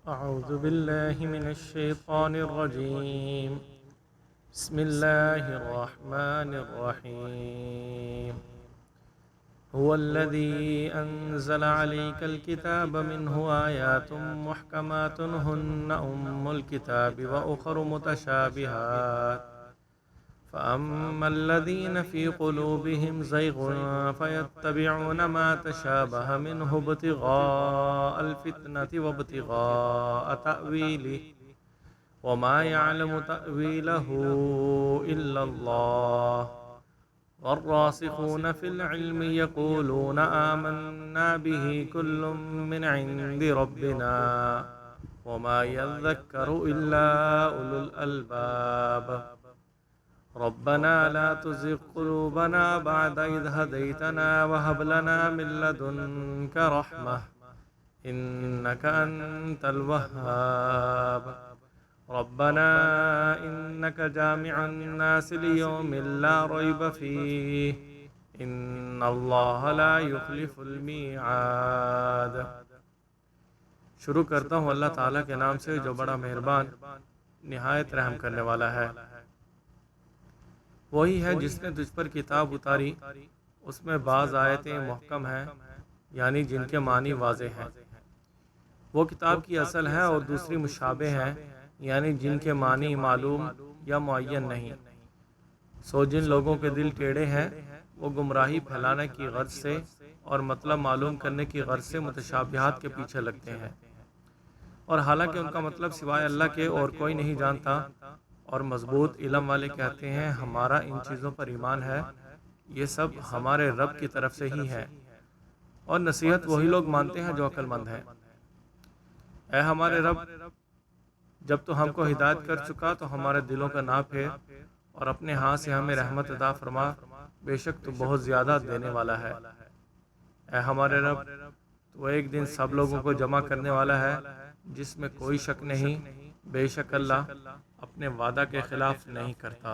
أعوذ بالله من الشيطان الرجيم. بسم الله الرحمن الرحيم. هو الذي أنزل عليك الكتاب منه آيات محكمات هن أم الكتاب وأخر متشابهات فأما الذين في قلوبهم زيغ فيتبعون ما تشابه منه ابتغاء الفتنة وابتغاء تأويله وما يعلم تأويله إلا الله والراسخون في العلم يقولون آمنا به كل من عند ربنا وما يذكر إلا أولو الألباب ربنا لا تزغ قلوبنا بعد إذ هديتنا وهب لنا من لدنك رحمة إنك أنت الوهاب ربنا إنك جامع الناس ليوم لا ريب فيه إن الله لا يخلف الميعاد۔ شروع کرتا ہوں اللہ تعالیٰ کے نام سے جو بڑا مہربان نہایت رحم کرنے والا ہے۔ وہی ہے جس نے تجھ پر کتاب اتاری، اس میں بعض آیتیں محکم ہیں یعنی جن کے معنی واضح ہیں۔ وہ کتاب کی اصل ہے اور دوسری مشابہ ہیں یعنی جن کے معنی معلوم یا معین نہیں۔ سو جن لوگوں کے دل ٹیڑھے ہیں وہ گمراہی پھیلانے کی غرض سے اور مطلب معلوم کرنے کی غرض سے متشابہات کے پیچھے لگتے ہیں، اور حالانکہ ان کا مطلب سوائے اللہ کے اور کوئی نہیں جانتا، اور مضبوط علم والے کہتے ہیں ہمارا ان چیزوں پر ایمان ہے، یہ سب ہمارے رب کی طرف سے ہی ہے، اور نصیحت وہی لوگ مانتے ہیں جو عقل مند ہیں۔ اے ہمارے رب، جب تو ہم کو ہدایت کر چکا تو ہمارے دلوں کا نہ پھیر اور اپنے ہاتھ سے ہمیں رحمت عطا فرما، بے شک تو بہت زیادہ دینے والا ہے۔ اے ہمارے رب، تو ایک دن سب لوگوں کو جمع کرنے والا ہے جس میں کوئی شک نہیں، بے شک اللہ اپنے وعدہ کے خلاف نہیں کرتا۔